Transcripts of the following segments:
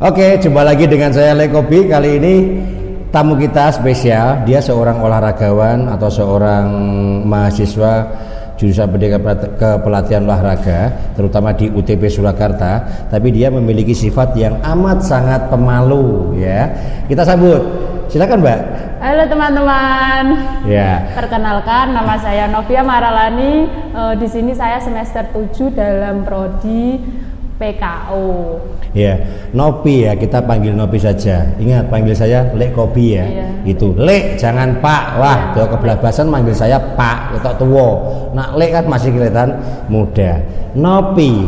Oke, jumpa lagi dengan saya Lekobi. Kali ini tamu kita spesial. Dia seorang olahragawan atau seorang mahasiswa jurusan pendidikan kepelatihan olahraga, terutama di UTP Surakarta. Tapi dia memiliki sifat yang amat sangat pemalu, ya. Kita sambut. Silakan, Mbak. Halo teman-teman. Ya. Perkenalkan, nama saya Novia Maralani. Di sini saya semester 7 dalam prodi PKO. Ya, Nopi ya, kita panggil Nopi saja. Ingat, panggil saya Lekobi ya. Iya. Itu Lek, jangan Pak. Wah, kalau kebelabasan manggil saya Pak, kita tua. Nah, Lek kan masih kelihatan muda. Nopi.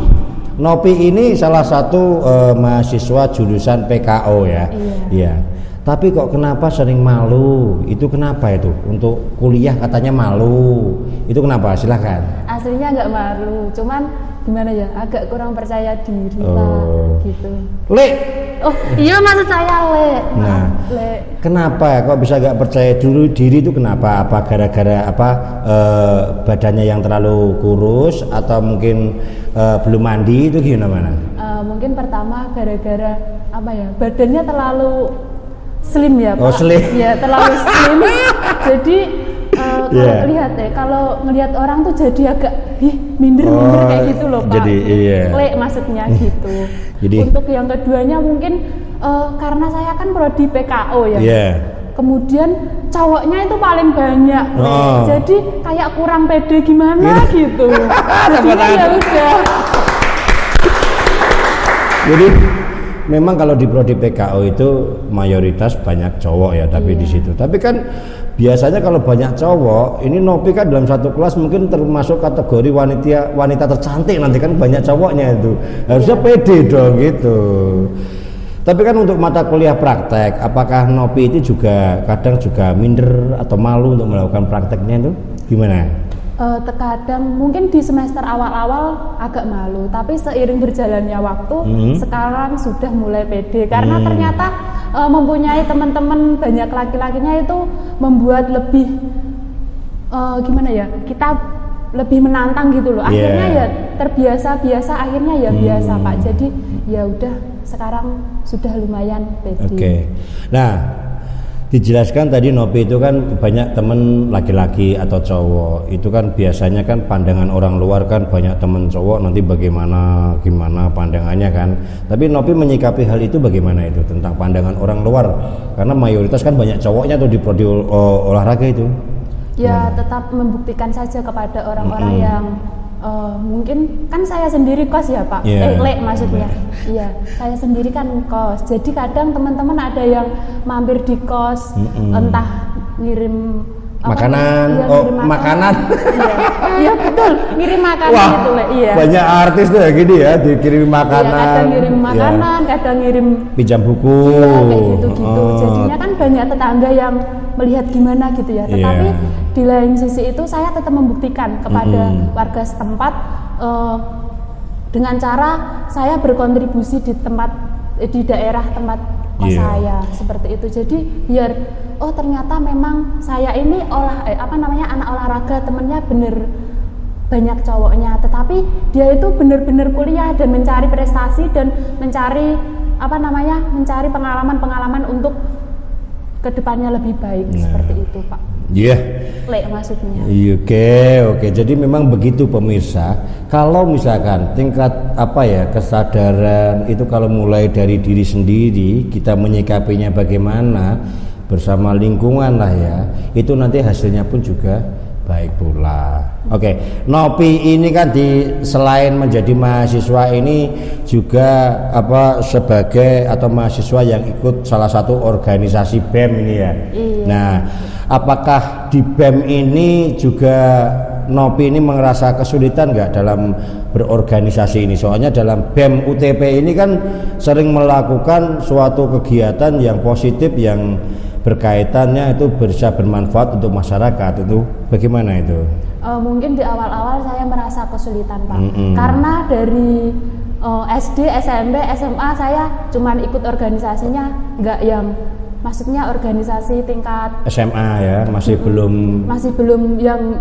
Nopi ini salah satu mahasiswa jurusan PKO ya. Iya. Tapi kok kenapa sering malu? Itu kenapa itu? Untuk kuliah katanya malu. Itu kenapa? Silahkan. Aslinya nggak malu, cuman gimana ya, agak kurang percaya diri lah gitu. Le. Oh iya, maksud saya Le. Nah, Le. Kenapa kok bisa gak percaya diri itu kenapa? Apa gara-gara apa badannya yang terlalu kurus atau mungkin belum mandi itu gimana? Mungkin pertama gara-gara apa ya, badannya terlalu slim ya Pak. Oh, slim. Ya, terlalu slim. Jadi kalau lihat ya, kalau ngelihat orang tuh jadi agak minder kayak gitu loh Pak. Jadi Lek maksudnya gitu. Jadi untuk yang keduanya mungkin karena saya kan prodi PKO ya. Kemudian cowoknya itu paling banyak. Jadi kayak kurang pede gimana gitu. Jadi ya udah. Jadi memang kalau di prodi PKO itu mayoritas banyak cowok ya, tapi di situ. Tapi kan biasanya kalau banyak cowok, ini Nopi kan dalam satu kelas mungkin termasuk kategori wanita tercantik, nanti kan banyak cowoknya itu. Harusnya pede dong gitu. Tapi kan untuk mata kuliah praktek, apakah Nopi itu juga kadang juga minder atau malu untuk melakukan prakteknya itu? Gimana? Terkadang mungkin di semester awal-awal agak malu, tapi seiring berjalannya waktu sekarang sudah mulai pede karena ternyata mempunyai teman-teman banyak laki-lakinya itu membuat lebih gimana ya, kita lebih menantang gitu loh. Akhirnya ya terbiasa-biasa, akhirnya ya biasa Pak. Jadi ya udah sekarang sudah lumayan pede. Oke. Nah, dijelaskan tadi Nopi itu kan banyak temen laki-laki atau cowok. Itu kan biasanya kan pandangan orang luar kan banyak temen cowok, nanti bagaimana pandangannya kan. Tapi Nopi menyikapi hal itu bagaimana itu tentang pandangan orang luar? Karena mayoritas kan banyak cowoknya tuh di prodi olahraga itu. Ya, tetap membuktikan saja kepada orang-orang yang mungkin kan saya sendiri kos ya Pak. Lek maksudnya. Iya, saya sendiri kan kos. Jadi kadang teman-teman ada yang mampir di kos, entah ngirim makanan, makanan. Iya betul, ngirim makanan gitu Lek. Iya. Banyak artis tuh ya gini ya, dikirim makanan. Iya, kadang ngirim makanan, kadang ngirim pinjam buku. Iya, kayak gitu-gitu. Jadinya kan banyak tetangga yang melihat gimana gitu ya. Tetapi di lain sisi itu saya tetap membuktikan kepada warga setempat dengan cara saya berkontribusi di daerah tempat kos saya seperti itu. Jadi biar ternyata memang saya ini anak olahraga, temennya bener banyak cowoknya, tetapi dia itu bener-bener kuliah dan mencari prestasi dan mencari mencari pengalaman untuk kedepannya lebih baik seperti itu Pak. Lek maksudnya. Oke. Jadi memang begitu pemirsa. Kalau misalkan tingkat kesadaran itu kalau mulai dari diri sendiri, kita menyikapinya bagaimana bersama lingkungan lah ya, itu nanti hasilnya pun juga baik pula. Oke, Nopi ini kan selain menjadi mahasiswa ini juga sebagai atau mahasiswa yang ikut salah satu organisasi BEM ini ya. Nah, apakah di BEM ini juga Nopi ini merasa kesulitan nggak dalam berorganisasi ini? Soalnya dalam BEM UTP ini kan sering melakukan suatu kegiatan yang positif yang berkaitannya itu bisa bermanfaat untuk masyarakat. Itu bagaimana itu? Mungkin di awal-awal saya merasa kesulitan Pak, karena dari SD, SMP, SMA saya cuman ikut organisasinya, nggak yang maksudnya organisasi tingkat SMA ya, masih belum yang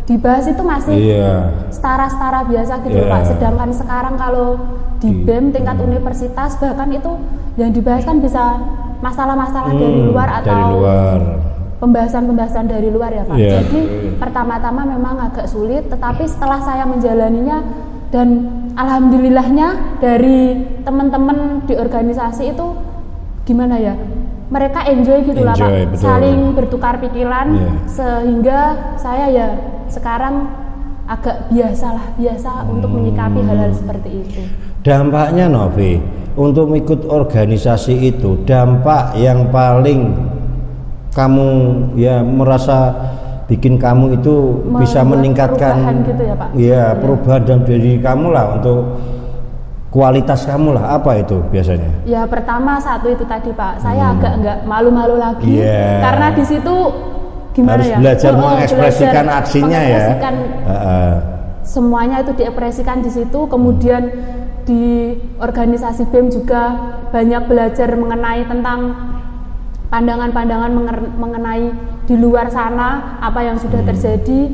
dibahas itu masih setara biasa gitu Pak. Sedangkan sekarang kalau di BEM tingkat universitas bahkan itu yang dibahas kan bisa masalah-masalah dari luar atau dari luar. Pembahasan-pembahasan dari luar ya Pak. Yeah. Jadi pertama-tama memang agak sulit, tetapi setelah saya menjalaninya dan alhamdulillahnya dari teman-teman di organisasi itu gimana ya, mereka enjoy gitu lah Pak, betul. saling bertukar pikiran, sehingga saya ya sekarang agak biasa untuk menyikapi hal-hal seperti itu. Dampaknya Novi untuk ikut organisasi itu, dampak yang paling kamu ya merasa bikin kamu itu bisa meningkatkan gitu ya Pak? Iya, perubahan dalam diri kamu lah, untuk kualitas kamu lah, apa itu biasanya? Ya pertama satu itu tadi Pak, saya agak nggak malu-malu lagi, karena di situ gimana harus ya? belajar mengekspresikan aksinya mengekspresikan semuanya itu diekspresikan di situ. Kemudian di organisasi BEM juga banyak belajar mengenai tentang pandangan-pandangan mengenai di luar sana apa yang sudah terjadi.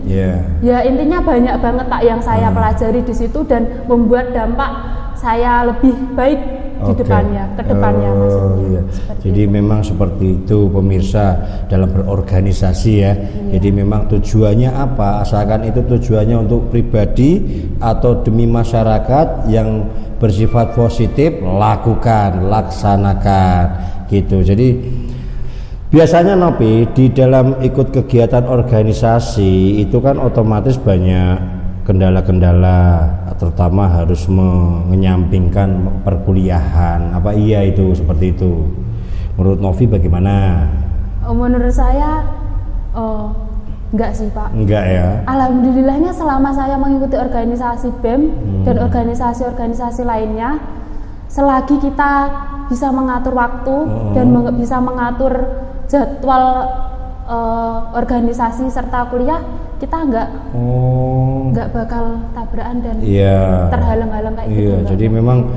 Ya intinya banyak banget Pak yang saya pelajari di situ dan membuat dampak saya lebih baik di depannya, ke depannya maksudnya. Jadi itu. Memang seperti itu pemirsa dalam berorganisasi ya. Jadi memang tujuannya apa? Asalkan itu tujuannya untuk pribadi atau demi masyarakat yang bersifat positif, laksanakan gitu. Jadi biasanya Nopi di dalam ikut kegiatan organisasi itu kan otomatis banyak kendala-kendala, terutama harus menyampingkan perkuliahan. Apa iya itu seperti itu? Menurut Novi bagaimana? Menurut saya enggak sih Pak. Enggak ya. Alhamdulillahnya selama saya mengikuti organisasi BEM dan organisasi-organisasi lainnya, selagi kita bisa mengatur waktu dan bisa mengatur jadwal organisasi serta kuliah, kita nggak bakal tabrakan dan terhalang-halang kayak gitu. Jadi memang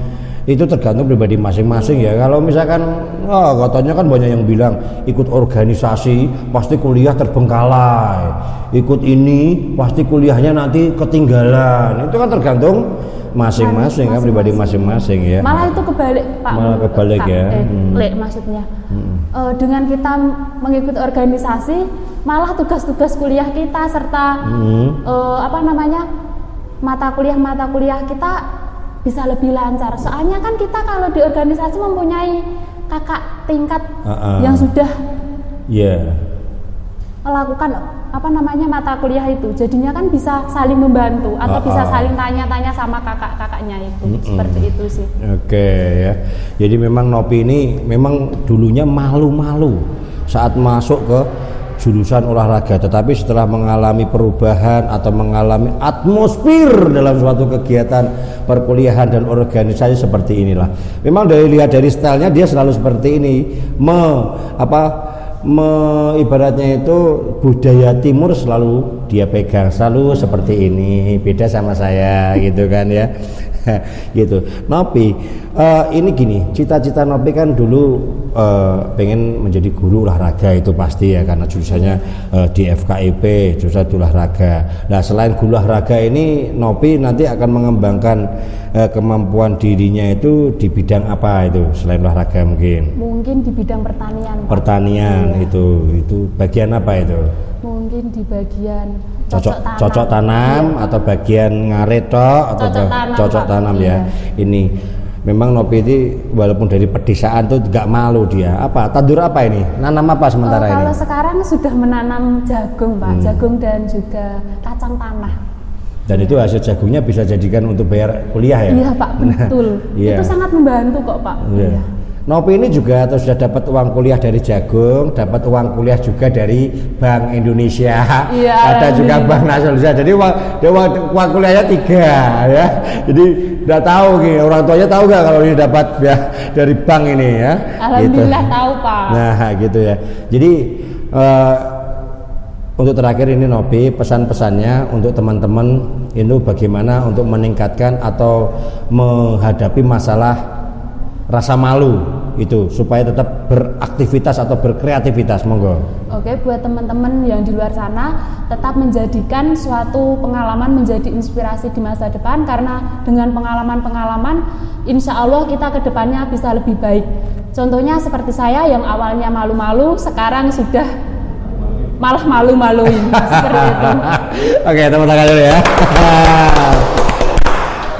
itu tergantung pribadi masing-masing ya. Kalau misalkan katanya kan banyak yang bilang ikut organisasi pasti kuliah terbengkalai, ikut ini pasti kuliahnya nanti ketinggalan. Itu kan tergantung masing-masing kan, pribadi masing-masing ya. Malah itu kebalik Pak. Malah kebalik ya. Maksudnya dengan kita mengikuti organisasi, malah tugas-tugas kuliah kita serta mata kuliah kita bisa lebih lancar. Soalnya kan kita kalau di organisasi mempunyai kakak tingkat yang sudah melakukan mata kuliah itu, jadinya kan bisa saling membantu atau bisa saling tanya-tanya sama kakak-kakaknya itu. Seperti itu sih. Oke ya. Jadi memang Nopi ini memang dulunya malu-malu saat masuk ke jurusan olahraga, tetapi setelah mengalami perubahan atau mengalami atmosfer dalam suatu kegiatan perkuliahan dan organisasi seperti inilah, memang lihat dari stylenya dia selalu seperti ini, ibaratnya itu budaya timur selalu dia pegang, selalu seperti ini, beda sama saya gitu kan ya. Gitu. Nopi ini gini, cita-cita Nopi kan dulu pengen menjadi guru olahraga, itu pasti ya, karena jurusannya di FKIP, jurusan olahraga. Nah selain guru olahraga ini, Nopi nanti akan mengembangkan kemampuan dirinya itu di bidang apa itu selain olahraga? Mungkin di bidang pertanian. Itu bagian apa itu? Mungkin di bagian cocok tanam atau bagian ngaret atau cocok tanam ya. Ini memang Nopi ini walaupun dari pedesaan tuh nggak malu dia. Tandur apa ini? Nanam apa sementara ini? Kalau sekarang sudah menanam jagung Pak, jagung dan juga kacang tanah. Dan itu hasil jagungnya bisa jadikan untuk bayar kuliah ya? Iya Pak, betul. Itu sangat membantu kok Pak. Nopi ini juga sudah dapat uang kuliah dari jagung, dapat uang kuliah juga dari Bank Indonesia, ada juga Bank Nasional. Jadi uang kuliahnya 3 ya. Jadi udah tahu gitu, orang tuanya tahu nggak kalau ini dapat ya dari bank ini ya? Alhamdulillah gitu. Tahu Pak. Nah gitu ya. Jadi untuk terakhir ini Nopi, pesan-pesannya untuk teman-teman itu bagaimana untuk meningkatkan atau menghadapi masalah rasa malu itu supaya tetap beraktivitas atau berkreativitas, monggo. Oke, buat teman-teman yang di luar sana, tetap menjadikan suatu pengalaman menjadi inspirasi di masa depan, karena dengan pengalaman-pengalaman insya Allah kita ke depannya bisa lebih baik. Contohnya seperti saya yang awalnya malu-malu, sekarang sudah malah malu-maluin seperti itu. Oke, tepuk tangan dulu ya.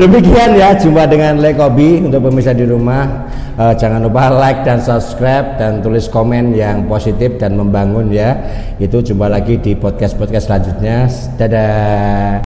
Demikian ya, jumpa dengan Lekobi. Untuk pemirsa di rumah, jangan lupa like dan subscribe dan tulis komen yang positif dan membangun ya. Itu jumpa lagi di podcast selanjutnya. Dadah.